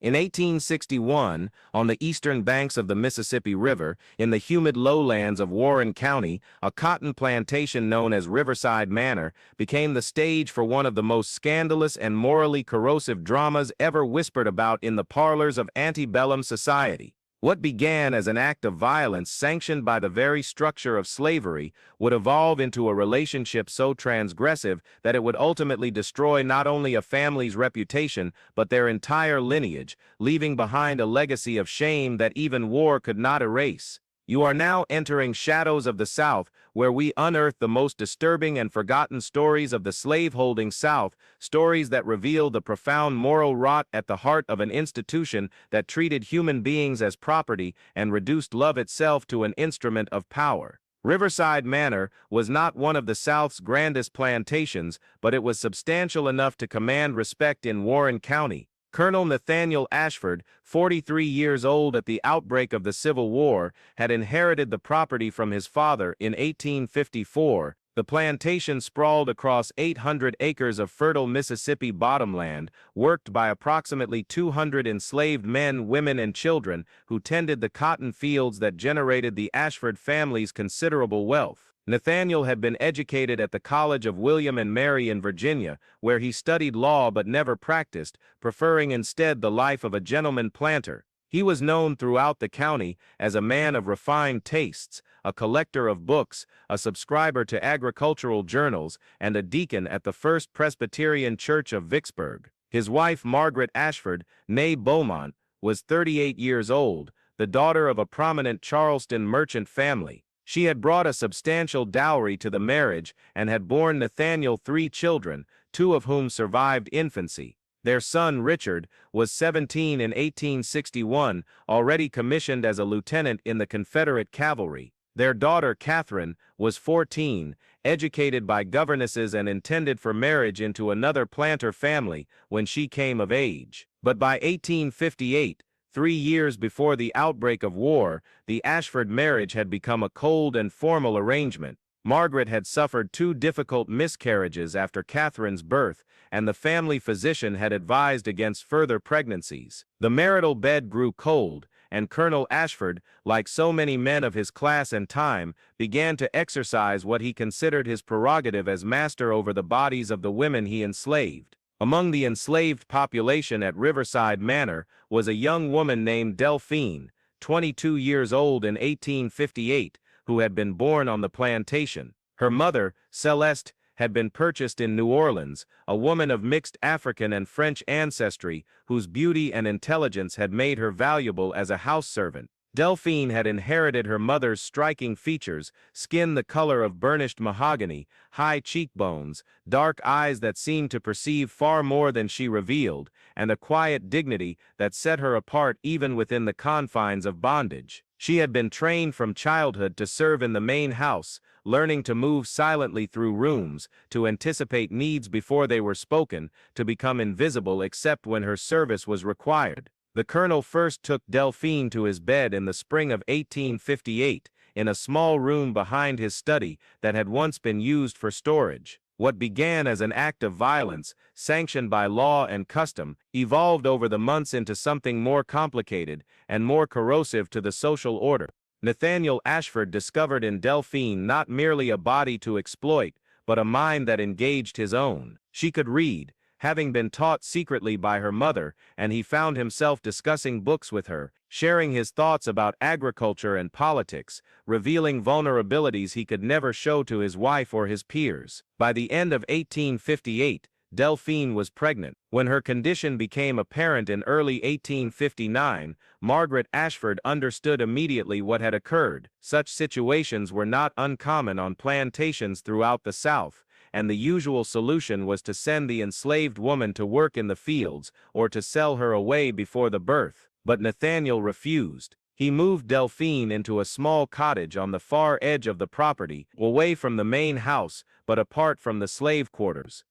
In 1861, on the eastern banks of the Mississippi River, in the humid lowlands of Warren County, a cotton plantation known as Riverside Manor became the stage for one of the most scandalous and morally corrosive dramas ever whispered about in the parlors of antebellum society. What began as an act of violence sanctioned by the very structure of slavery would evolve into a relationship so transgressive that it would ultimately destroy not only a family's reputation but their entire lineage, leaving behind a legacy of shame that even war could not erase. You are now entering Shadows of the South, where we unearth the most disturbing and forgotten stories of the slave-holding South, stories that reveal the profound moral rot at the heart of an institution that treated human beings as property and reduced love itself to an instrument of power. Riverside Manor was not one of the South's grandest plantations, but it was substantial enough to command respect in Warren County. Colonel Nathaniel Ashford, 43 years old at the outbreak of the Civil War, had inherited the property from his father in 1854. The plantation sprawled across 800 acres of fertile Mississippi bottomland, worked by approximately 200 enslaved men, women, and children who tended the cotton fields that generated the Ashford family's considerable wealth. Nathaniel had been educated at the College of William and Mary in Virginia, where he studied law but never practiced, preferring instead the life of a gentleman planter. He was known throughout the county as a man of refined tastes, a collector of books, a subscriber to agricultural journals, and a deacon at the First Presbyterian Church of Vicksburg. His wife, Margaret Ashford, née Beaumont, was 38 years old, the daughter of a prominent Charleston merchant family. She had brought a substantial dowry to the marriage and had borne Nathaniel 3 children, 2 of whom survived infancy. Their son, Richard, was 17 in 1861, already commissioned as a lieutenant in the Confederate cavalry. Their daughter, Catherine, was 14, educated by governesses and intended for marriage into another planter family when she came of age. But by 1858, 3 years before the outbreak of war, the Ashford marriage had become a cold and formal arrangement. Margaret had suffered 2 difficult miscarriages after Catherine's birth, and the family physician had advised against further pregnancies. The marital bed grew cold, and Colonel Ashford, like so many men of his class and time, began to exercise what he considered his prerogative as master over the bodies of the women he enslaved. Among the enslaved population at Riverside Manor was a young woman named Delphine, 22 years old in 1858, who had been born on the plantation. Her mother, Celeste, had been purchased in New Orleans, a woman of mixed African and French ancestry whose beauty and intelligence had made her valuable as a house servant. Delphine had inherited her mother's striking features: skin the color of burnished mahogany, high cheekbones, dark eyes that seemed to perceive far more than she revealed, and a quiet dignity that set her apart even within the confines of bondage. She had been trained from childhood to serve in the main house, learning to move silently through rooms, to anticipate needs before they were spoken, to become invisible except when her service was required. The colonel first took Delphine to his bed in the spring of 1858, in a small room behind his study that had once been used for storage. What began as an act of violence, sanctioned by law and custom, evolved over the months into something more complicated and more corrosive to the social order. Nathaniel Ashford discovered in Delphine not merely a body to exploit, but a mind that engaged his own. She could read, having been taught secretly by her mother, and he found himself discussing books with her, sharing his thoughts about agriculture and politics, revealing vulnerabilities he could never show to his wife or his peers. By the end of 1858, Delphine was pregnant. When her condition became apparent in early 1859, Margaret Ashford understood immediately what had occurred. Such situations were not uncommon on plantations throughout the South, and the usual solution was to send the enslaved woman to work in the fields or to sell her away before the birth. But Nathaniel refused. He moved Delphine into a small cottage on the far edge of the property, away from the main house but apart from the slave quarters.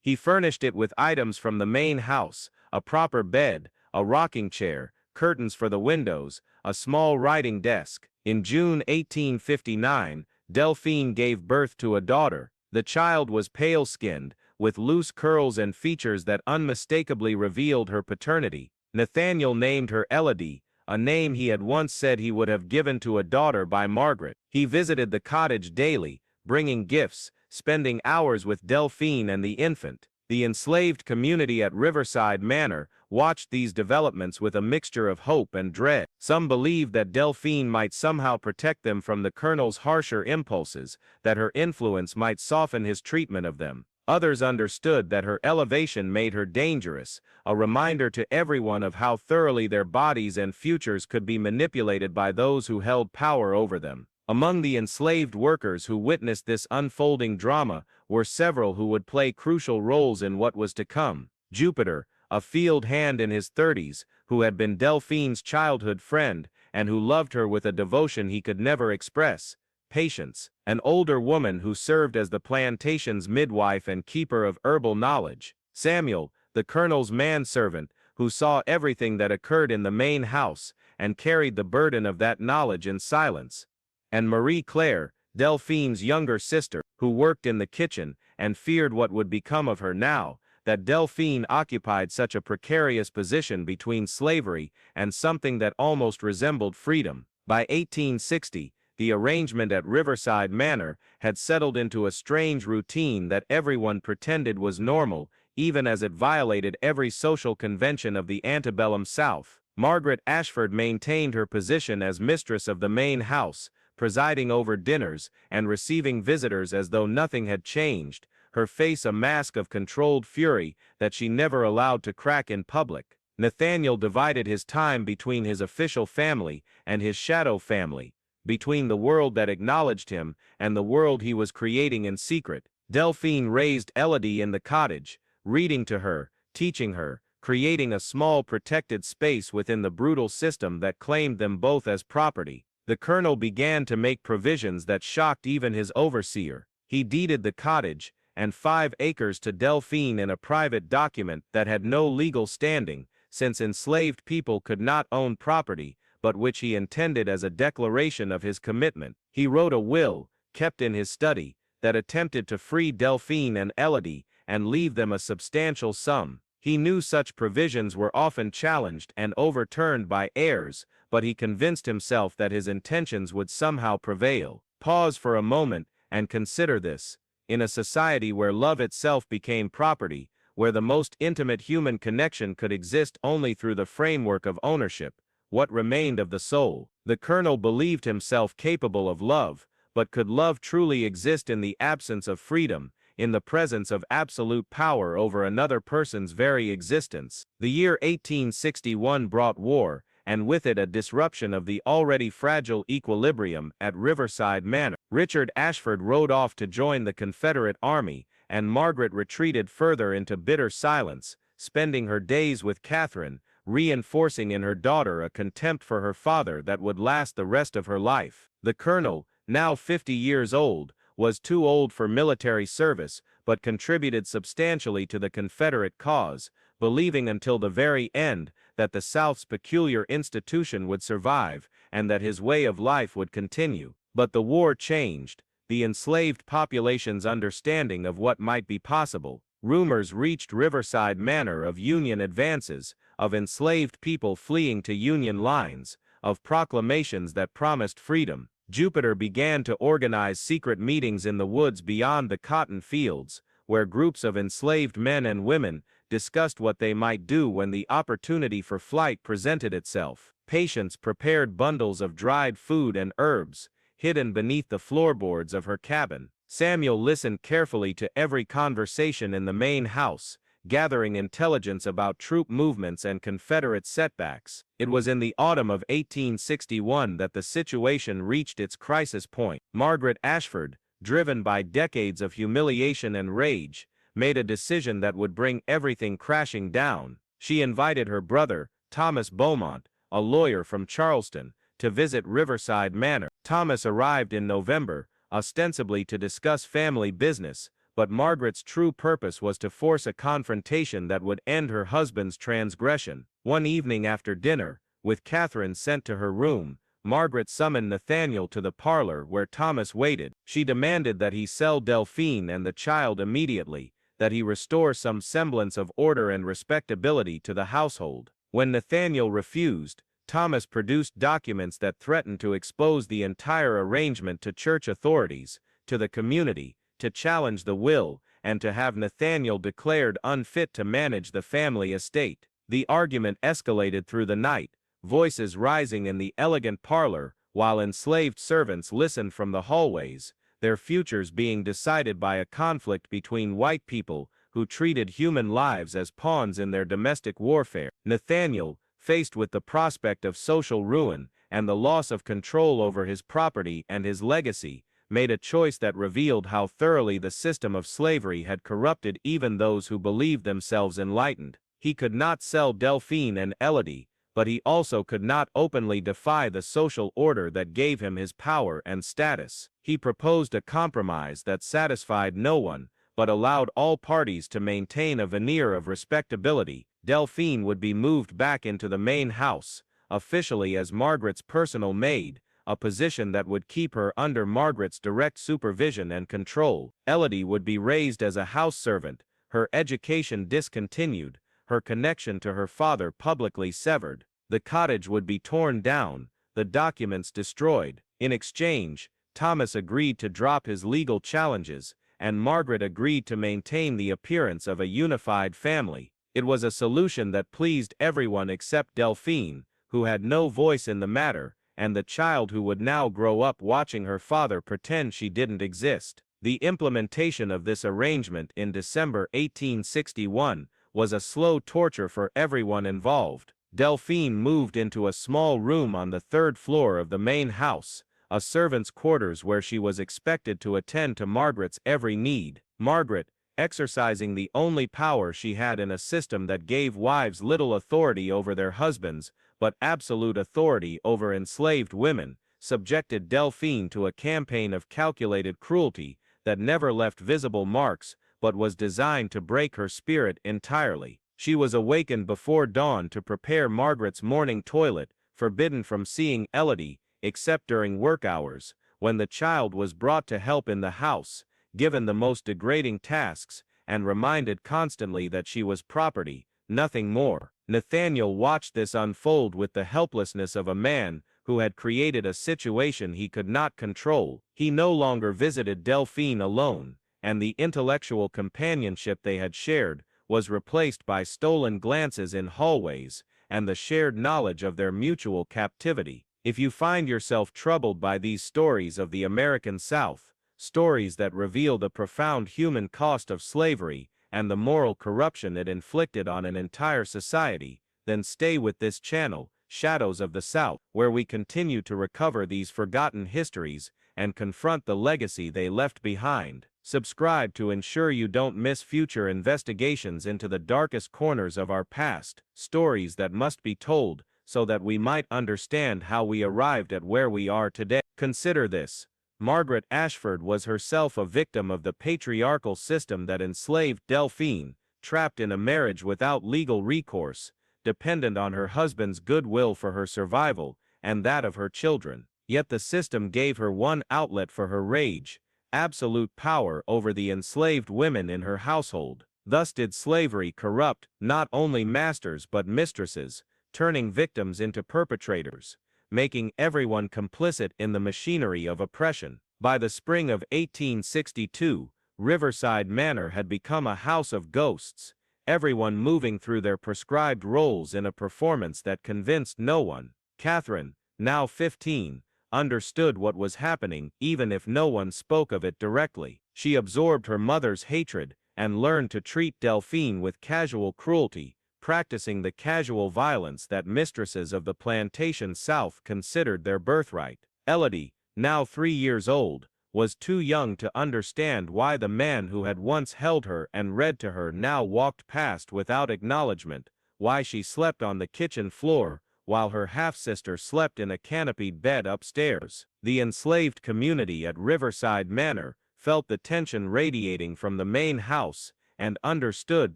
He furnished it with items from the main house: a proper bed, a rocking chair, curtains for the windows, a small writing desk. In June 1859, Delphine gave birth to a daughter. The child was pale-skinned, with loose curls and features that unmistakably revealed her paternity. Nathaniel named her Elodie, a name he had once said he would have given to a daughter by Margaret. He visited the cottage daily, bringing gifts, spending hours with Delphine and the infant. The enslaved community at Riverside Manor watched these developments with a mixture of hope and dread. Some believed that Delphine might somehow protect them from the colonel's harsher impulses, that her influence might soften his treatment of them. Others understood that her elevation made her dangerous, a reminder to everyone of how thoroughly their bodies and futures could be manipulated by those who held power over them. Among the enslaved workers who witnessed this unfolding drama were several who would play crucial roles in what was to come. Jupiter, a field hand in his 30s, who had been Delphine's childhood friend, and who loved her with a devotion he could never express. Patience, an older woman who served as the plantation's midwife and keeper of herbal knowledge. Samuel, the colonel's manservant, who saw everything that occurred in the main house, and carried the burden of that knowledge in silence. And Marie Claire, Delphine's younger sister, who worked in the kitchen and feared what would become of her now that Delphine occupied such a precarious position between slavery and something that almost resembled freedom. By 1860, the arrangement at Riverside Manor had settled into a strange routine that everyone pretended was normal, even as it violated every social convention of the antebellum South. Margaret Ashford maintained her position as mistress of the main house, presiding over dinners and receiving visitors as though nothing had changed, her face a mask of controlled fury that she never allowed to crack in public. Nathaniel divided his time between his official family and his shadow family, between the world that acknowledged him and the world he was creating in secret. Delphine raised Elodie in the cottage, reading to her, teaching her, creating a small protected space within the brutal system that claimed them both as property. The colonel began to make provisions that shocked even his overseer. He deeded the cottage and 5 acres to Delphine in a private document that had no legal standing, since enslaved people could not own property, but which he intended as a declaration of his commitment. He wrote a will, kept in his study, that attempted to free Delphine and Elodie and leave them a substantial sum. He knew such provisions were often challenged and overturned by heirs, but he convinced himself that his intentions would somehow prevail. Pause for a moment and consider this. In a society where love itself became property, where the most intimate human connection could exist only through the framework of ownership, what remained of the soul? The colonel believed himself capable of love, but could love truly exist in the absence of freedom, in the presence of absolute power over another person's very existence? The year 1861 brought war, and with it a disruption of the already fragile equilibrium at Riverside Manor. Richard Ashford rode off to join the Confederate Army, and Margaret retreated further into bitter silence, spending her days with Catherine, reinforcing in her daughter a contempt for her father that would last the rest of her life. The colonel, now 50 years old, was too old for military service, but contributed substantially to the Confederate cause, believing until the very end that the South's peculiar institution would survive, and that his way of life would continue. But the war changed the enslaved population's understanding of what might be possible. Rumors reached Riverside Manor of Union advances, of enslaved people fleeing to Union lines, of proclamations that promised freedom. Jupiter began to organize secret meetings in the woods beyond the cotton fields, where groups of enslaved men and women discussed what they might do when the opportunity for flight presented itself. Patience prepared bundles of dried food and herbs, hidden beneath the floorboards of her cabin. Samuel listened carefully to every conversation in the main house, gathering intelligence about troop movements and Confederate setbacks. It was in the autumn of 1861 that the situation reached its crisis point. Margaret Ashford, driven by decades of humiliation and rage, made a decision that would bring everything crashing down. She invited her brother, Thomas Beaumont, a lawyer from Charleston, to visit Riverside Manor. Thomas arrived in November, ostensibly to discuss family business, but Margaret's true purpose was to force a confrontation that would end her husband's transgression. One evening after dinner, with Catherine sent to her room, Margaret summoned Nathaniel to the parlor where Thomas waited. She demanded that he sell Delphine and the child immediately, that he restore some semblance of order and respectability to the household. When Nathaniel refused, Thomas produced documents that threatened to expose the entire arrangement to church authorities, to the community, to challenge the will, and to have Nathaniel declared unfit to manage the family estate. The argument escalated through the night, voices rising in the elegant parlor, while enslaved servants listened from the hallways, their futures being decided by a conflict between white people who treated human lives as pawns in their domestic warfare. Nathaniel, faced with the prospect of social ruin and the loss of control over his property and his legacy, made a choice that revealed how thoroughly the system of slavery had corrupted even those who believed themselves enlightened. He could not sell Delphine and Elodie, but he also could not openly defy the social order that gave him his power and status. He proposed a compromise that satisfied no one, but allowed all parties to maintain a veneer of respectability. Delphine would be moved back into the main house, officially as Margaret's personal maid, a position that would keep her under Margaret's direct supervision and control. Elodie would be raised as a house servant, her education discontinued, her connection to her father publicly severed. The cottage would be torn down, the documents destroyed. In exchange, Thomas agreed to drop his legal challenges, and Margaret agreed to maintain the appearance of a unified family. It was a solution that pleased everyone except Delphine, who had no voice in the matter, and the child who would now grow up watching her father pretend she didn't exist. The implementation of this arrangement in December 1861 was a slow torture for everyone involved. Delphine moved into a small room on the third floor of the main house, a servant's quarters where she was expected to attend to Margaret's every need. Margaret, exercising the only power she had in a system that gave wives little authority over their husbands, but absolute authority over enslaved women, subjected Delphine to a campaign of calculated cruelty that never left visible marks, but was designed to break her spirit entirely. She was awakened before dawn to prepare Margaret's morning toilet, forbidden from seeing Elodie, except during work hours, when the child was brought to help in the house, given the most degrading tasks, and reminded constantly that she was property, nothing more. Nathaniel watched this unfold with the helplessness of a man who had created a situation he could not control. He no longer visited Delphine alone, and the intellectual companionship they had shared was replaced by stolen glances in hallways and the shared knowledge of their mutual captivity. If you find yourself troubled by these stories of the American South, stories that reveal the profound human cost of slavery and the moral corruption it inflicted on an entire society, then stay with this channel, Shadows of the South, where we continue to recover these forgotten histories and confront the legacy they left behind. Subscribe to ensure you don't miss future investigations into the darkest corners of our past, stories that must be told so that we might understand how we arrived at where we are today. Consider this. Margaret Ashford was herself a victim of the patriarchal system that enslaved Delphine, trapped in a marriage without legal recourse, dependent on her husband's goodwill for her survival and that of her children. Yet the system gave her one outlet for her rage: absolute power over the enslaved women in her household. Thus did slavery corrupt not only masters but mistresses, turning victims into perpetrators, making everyone complicit in the machinery of oppression. By the spring of 1862, Riverside Manor had become a house of ghosts, everyone moving through their prescribed roles in a performance that convinced no one. Catherine, now 15, understood what was happening even if no one spoke of it directly. She absorbed her mother's hatred and learned to treat Delphine with casual cruelty, practicing the casual violence that mistresses of the plantation South considered their birthright. Elodie, now 3 years old, was too young to understand why the man who had once held her and read to her now walked past without acknowledgement, why she slept on the kitchen floor, while her half-sister slept in a canopied bed upstairs. The enslaved community at Riverside Manor felt the tension radiating from the main house, and understood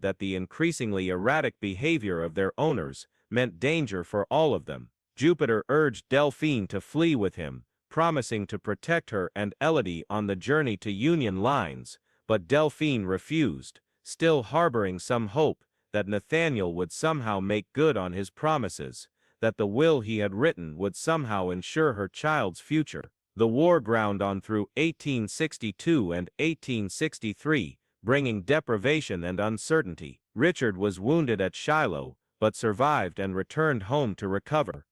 that the increasingly erratic behavior of their owners meant danger for all of them. Jupiter urged Delphine to flee with him, promising to protect her and Elodie on the journey to Union lines, but Delphine refused, still harboring some hope that Nathaniel would somehow make good on his promises, that the will he had written would somehow ensure her child's future. The war ground on through 1862 and 1863, bringing deprivation and uncertainty. Richard was wounded at Shiloh, but survived and returned home to recover.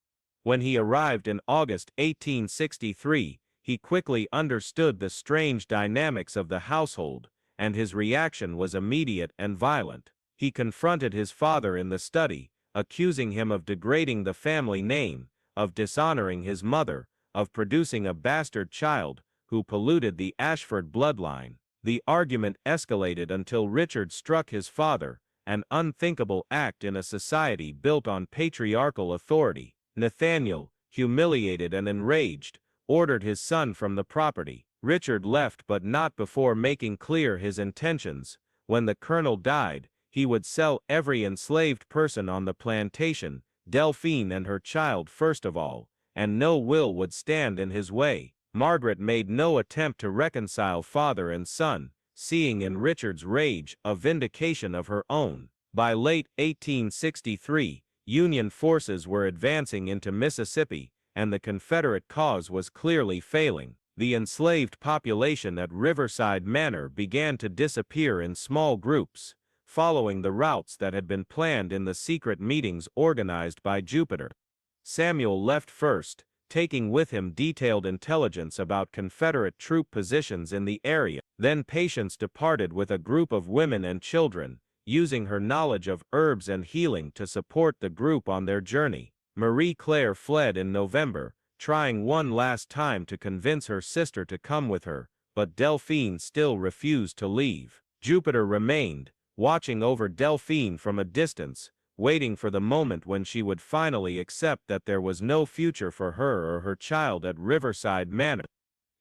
When he arrived in August 1863, he quickly understood the strange dynamics of the household, and his reaction was immediate and violent. He confronted his father in the study, accusing him of degrading the family name, of dishonoring his mother, of producing a bastard child who polluted the Ashford bloodline. The argument escalated until Richard struck his father, an unthinkable act in a society built on patriarchal authority. Nathaniel, humiliated and enraged, ordered his son from the property. Richard left, but not before making clear his intentions. When the colonel died, he would sell every enslaved person on the plantation, Delphine and her child first of all, and no will would stand in his way. Margaret made no attempt to reconcile father and son, seeing in Richard's rage a vindication of her own. By late 1863, Union forces were advancing into Mississippi, and the Confederate cause was clearly failing. The enslaved population at Riverside Manor began to disappear in small groups, following the routes that had been planned in the secret meetings organized by Jupiter. Samuel left first, taking with him detailed intelligence about Confederate troop positions in the area. Then Patience departed with a group of women and children, using her knowledge of herbs and healing to support the group on their journey. Marie Claire fled in November, trying one last time to convince her sister to come with her, but Delphine still refused to leave. Jupiter remained, watching over Delphine from a distance, waiting for the moment when she would finally accept that there was no future for her or her child at Riverside Manor.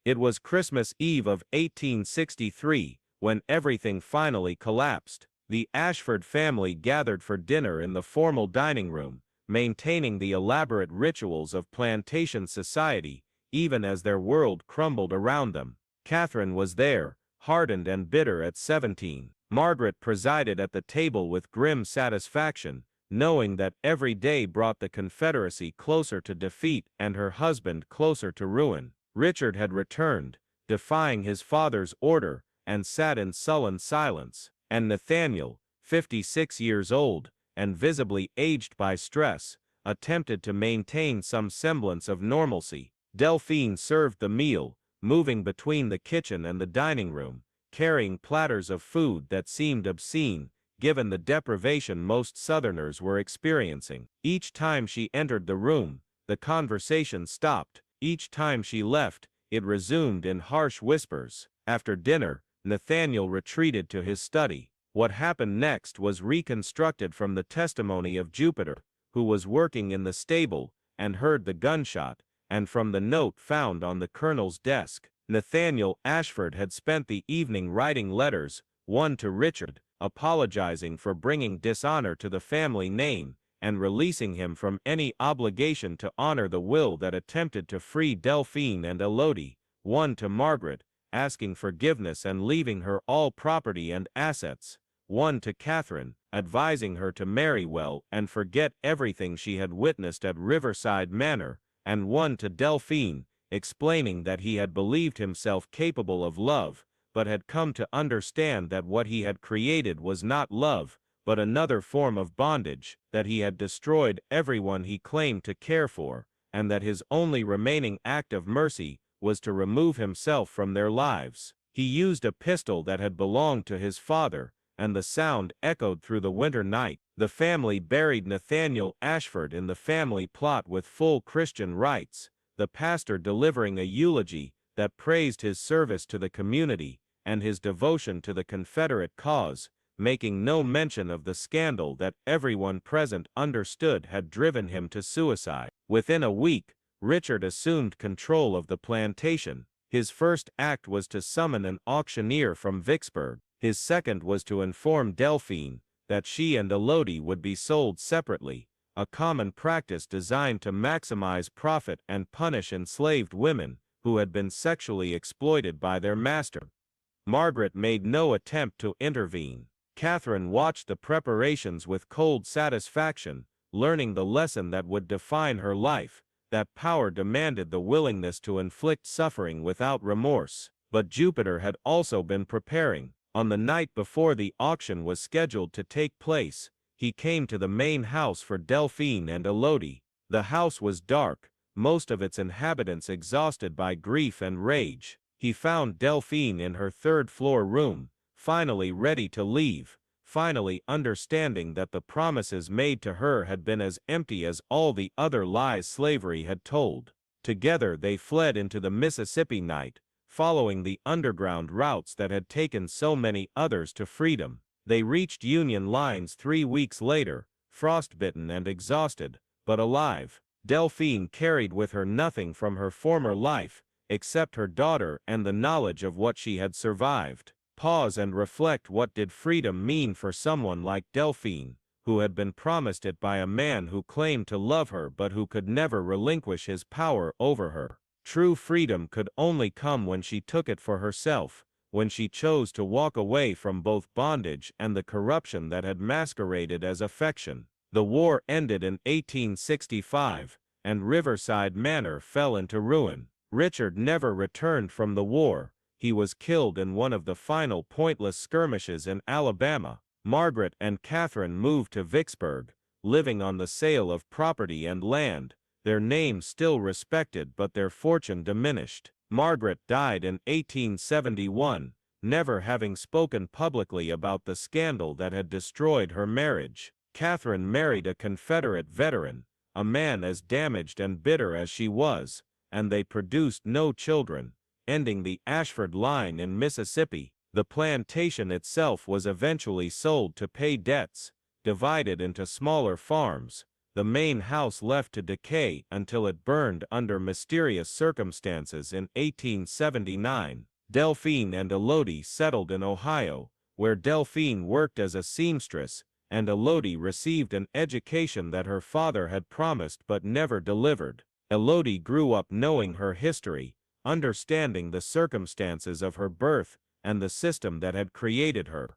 It was Christmas Eve of 1863, when everything finally collapsed. The Ashford family gathered for dinner in the formal dining room, maintaining the elaborate rituals of plantation society, even as their world crumbled around them. Catherine was there, hardened and bitter at 17. Margaret presided at the table with grim satisfaction, knowing that every day brought the Confederacy closer to defeat and her husband closer to ruin. Richard had returned, defying his father's order, and sat in sullen silence, and Nathaniel, 56 years old, and visibly aged by stress, attempted to maintain some semblance of normalcy. Delphine served the meal, moving between the kitchen and the dining room, carrying platters of food that seemed obscene, given the deprivation most Southerners were experiencing. Each time she entered the room, the conversation stopped. Each time she left, it resumed in harsh whispers. After dinner, Nathaniel retreated to his study. What happened next was reconstructed from the testimony of Jupiter, who was working in the stable and heard the gunshot, and from the note found on the colonel's desk. Nathaniel Ashford had spent the evening writing letters, one to Richard, apologizing for bringing dishonor to the family name, and releasing him from any obligation to honor the will that attempted to free Delphine and Elodie, one to Margaret, asking forgiveness and leaving her all property and assets, one to Catherine, advising her to marry well and forget everything she had witnessed at Riverside Manor, and one to Delphine, explaining that he had believed himself capable of love, but had come to understand that what he had created was not love, but another form of bondage, that he had destroyed everyone he claimed to care for, and that his only remaining act of mercy was to remove himself from their lives. He used a pistol that had belonged to his father, and the sound echoed through the winter night. The family buried Nathaniel Ashford in the family plot with full Christian rites, the pastor delivering a eulogy that praised his service to the community and his devotion to the Confederate cause, making no mention of the scandal that everyone present understood had driven him to suicide. Within a week, Richard assumed control of the plantation. His first act was to summon an auctioneer from Vicksburg. His second was to inform Delphine that she and Elodie would be sold separately, a common practice designed to maximize profit and punish enslaved women who had been sexually exploited by their master. Margaret made no attempt to intervene. Catherine watched the preparations with cold satisfaction, learning the lesson that would define her life, that power demanded the willingness to inflict suffering without remorse. But Jupiter had also been preparing. On the night before the auction was scheduled to take place, he came to the main house for Delphine and Elodie. The house was dark, most of its inhabitants exhausted by grief and rage. He found Delphine in her third-floor room, finally ready to leave, finally understanding that the promises made to her had been as empty as all the other lies slavery had told. Together they fled into the Mississippi night, following the underground routes that had taken so many others to freedom. They reached Union lines 3 weeks later, frostbitten and exhausted, but alive. Delphine carried with her nothing from her former life, except her daughter and the knowledge of what she had survived. Pause and reflect. What did freedom mean for someone like Delphine, who had been promised it by a man who claimed to love her but who could never relinquish his power over her? True freedom could only come when she took it for herself, when she chose to walk away from both bondage and the corruption that had masqueraded as affection. The war ended in 1865, and Riverside Manor fell into ruin. Richard never returned from the war. He was killed in one of the final pointless skirmishes in Alabama. Margaret and Catherine moved to Vicksburg, living on the sale of property and land, their names still respected but their fortune diminished. Margaret died in 1871, never having spoken publicly about the scandal that had destroyed her marriage. Catherine married a Confederate veteran, a man as damaged and bitter as she was, and they produced no children, ending the Ashford line in Mississippi. The plantation itself was eventually sold to pay debts, divided into smaller farms, the main house left to decay until it burned under mysterious circumstances in 1879. Delphine and Elodie settled in Ohio, where Delphine worked as a seamstress, and Elodie received an education that her father had promised but never delivered. Elodie grew up knowing her history, understanding the circumstances of her birth and the system that had created her.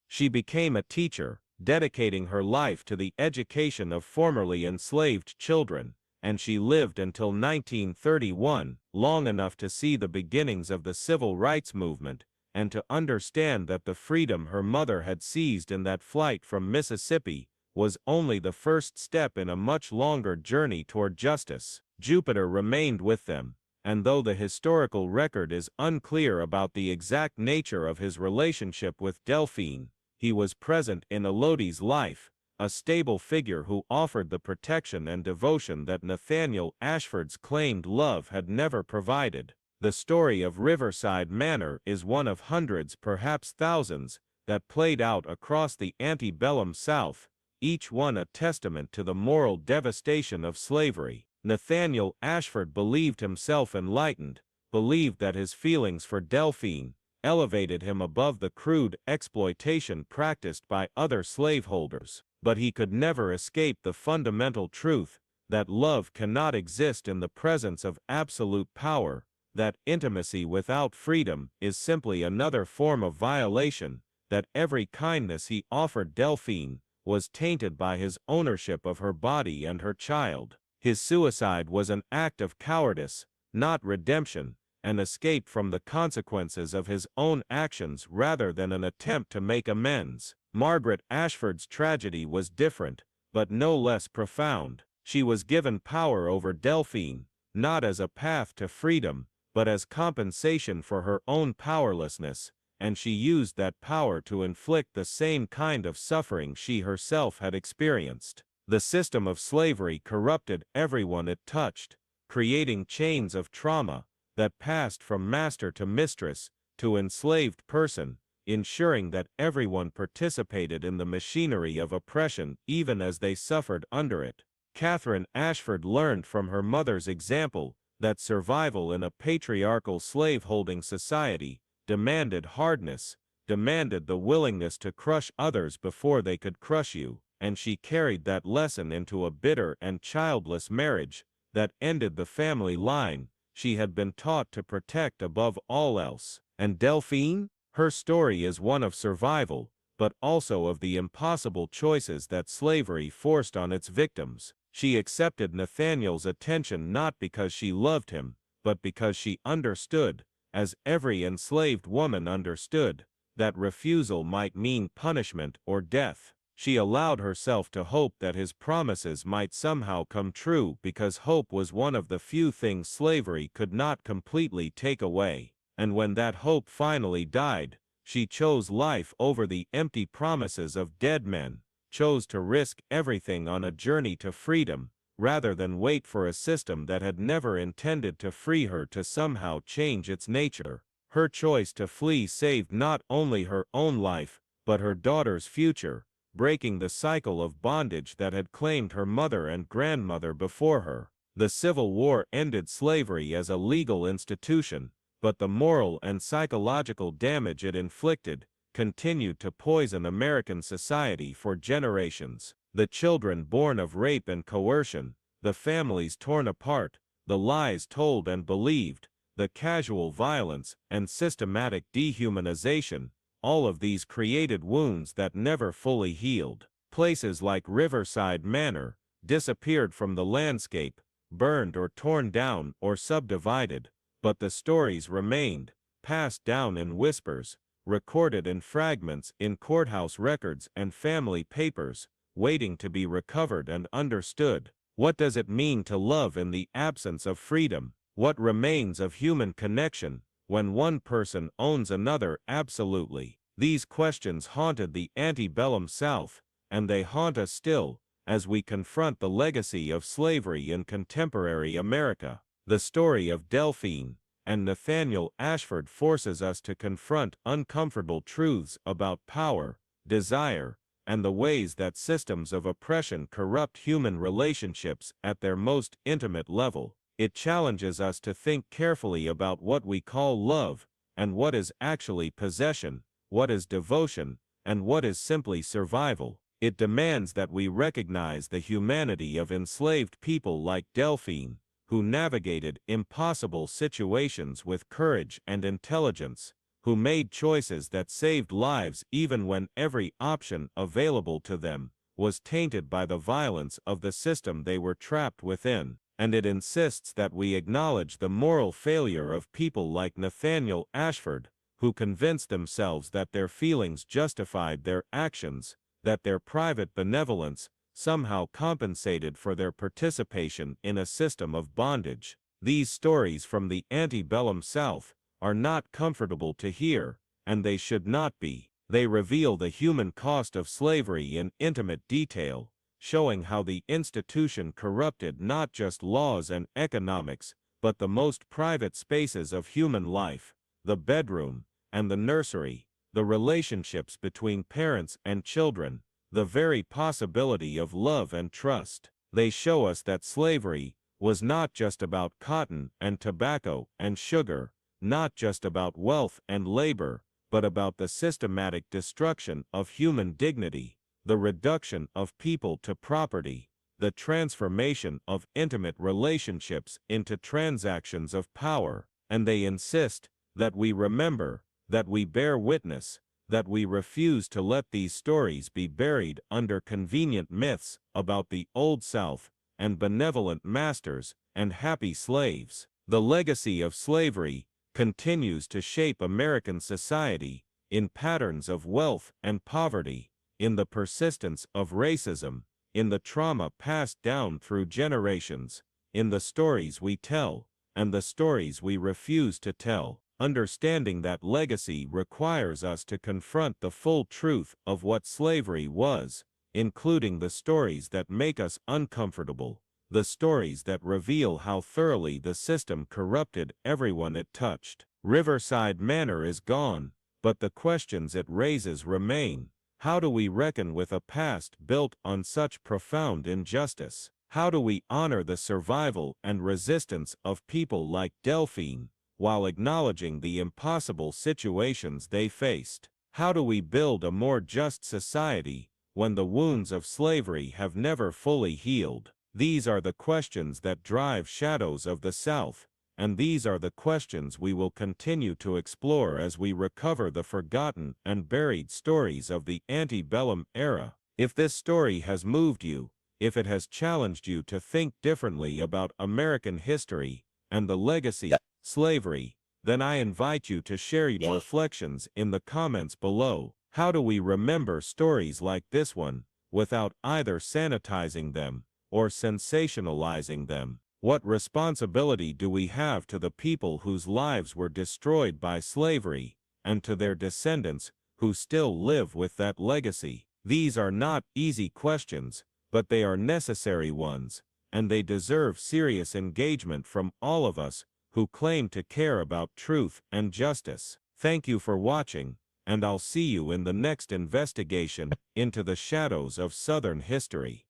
She became a teacher, dedicating her life to the education of formerly enslaved children, and she lived until 1931, long enough to see the beginnings of the civil rights movement, and to understand that the freedom her mother had seized in that flight from Mississippi was only the first step in a much longer journey toward justice. Jupiter remained with them, and though the historical record is unclear about the exact nature of his relationship with Delphine, he was present in Elodie's life, a stable figure who offered the protection and devotion that Nathaniel Ashford's claimed love had never provided. The story of Riverside Manor is one of hundreds, perhaps thousands, that played out across the antebellum South, each one a testament to the moral devastation of slavery. Nathaniel Ashford believed himself enlightened, believed that his feelings for Delphine elevated him above the crude exploitation practiced by other slaveholders, but he could never escape the fundamental truth that love cannot exist in the presence of absolute power, that intimacy without freedom is simply another form of violation, that every kindness he offered Delphine was tainted by his ownership of her body and her child. His suicide was an act of cowardice, not redemption, an escape from the consequences of his own actions rather than an attempt to make amends. Margaret Ashford's tragedy was different, but no less profound. She was given power over Delphine, not as a path to freedom, but as compensation for her own powerlessness, and she used that power to inflict the same kind of suffering she herself had experienced. The system of slavery corrupted everyone it touched, creating chains of trauma that passed from master to mistress to enslaved person, ensuring that everyone participated in the machinery of oppression even as they suffered under it. Catherine Ashford learned from her mother's example that survival in a patriarchal slave-holding society demanded hardness, demanded the willingness to crush others before they could crush you, and she carried that lesson into a bitter and childless marriage that ended the family line she had been taught to protect above all else. And Delphine? Her story is one of survival, but also of the impossible choices that slavery forced on its victims. She accepted Nathaniel's attention not because she loved him, but because she understood, as every enslaved woman understood, that refusal might mean punishment or death. She allowed herself to hope that his promises might somehow come true because hope was one of the few things slavery could not completely take away. And when that hope finally died, she chose life over the empty promises of dead men, chose to risk everything on a journey to freedom, rather than wait for a system that had never intended to free her to somehow change its nature. Her choice to flee saved not only her own life, but her daughter's future, breaking the cycle of bondage that had claimed her mother and grandmother before her. The Civil War ended slavery as a legal institution, but the moral and psychological damage it inflicted continued to poison American society for generations. The children born of rape and coercion, the families torn apart, the lies told and believed, the casual violence and systematic dehumanization, all of these created wounds that never fully healed. Places like Riverside Manor disappeared from the landscape, burned or torn down or subdivided, but the stories remained, passed down in whispers, recorded in fragments in courthouse records and family papers, waiting to be recovered and understood. What does it mean to love in the absence of freedom? What remains of human connection when one person owns another absolutely? These questions haunted the antebellum South, and they haunt us still, as we confront the legacy of slavery in contemporary America. The story of Delphine and Nathaniel Ashford forces us to confront uncomfortable truths about power, desire, and the ways that systems of oppression corrupt human relationships at their most intimate level. It challenges us to think carefully about what we call love, and what is actually possession, what is devotion, and what is simply survival. It demands that we recognize the humanity of enslaved people like Delphine, who navigated impossible situations with courage and intelligence, who made choices that saved lives even when every option available to them was tainted by the violence of the system they were trapped within. And it insists that we acknowledge the moral failure of people like Nathaniel Ashford, who convinced themselves that their feelings justified their actions, that their private benevolence somehow compensated for their participation in a system of bondage. These stories from the antebellum South are not comfortable to hear, and they should not be. They reveal the human cost of slavery in intimate detail, showing how the institution corrupted not just laws and economics, but the most private spaces of human life, the bedroom and the nursery, the relationships between parents and children, the very possibility of love and trust. They show us that slavery was not just about cotton and tobacco and sugar, not just about wealth and labor, but about the systematic destruction of human dignity, the reduction of people to property, the transformation of intimate relationships into transactions of power. And they insist that we remember, that we bear witness, that we refuse to let these stories be buried under convenient myths about the Old South and benevolent masters and happy slaves. The legacy of slavery continues to shape American society in patterns of wealth and poverty, in the persistence of racism, in the trauma passed down through generations, in the stories we tell, and the stories we refuse to tell. Understanding that legacy requires us to confront the full truth of what slavery was, including the stories that make us uncomfortable, the stories that reveal how thoroughly the system corrupted everyone it touched. Riverside Manor is gone, but the questions it raises remain. How do we reckon with a past built on such profound injustice? How do we honor the survival and resistance of people like Delphine, while acknowledging the impossible situations they faced? How do we build a more just society when the wounds of slavery have never fully healed? These are the questions that drive Shadows of the South, and these are the questions we will continue to explore as we recover the forgotten and buried stories of the antebellum era. If this story has moved you, if it has challenged you to think differently about American history and the legacy of slavery, then I invite you to share your reflections in the comments below. How do we remember stories like this one without either sanitizing them or sensationalizing them? What responsibility do we have to the people whose lives were destroyed by slavery, and to their descendants who still live with that legacy? These are not easy questions, but they are necessary ones, and they deserve serious engagement from all of us who claim to care about truth and justice. Thank you for watching, and I'll see you in the next investigation into the shadows of Southern history.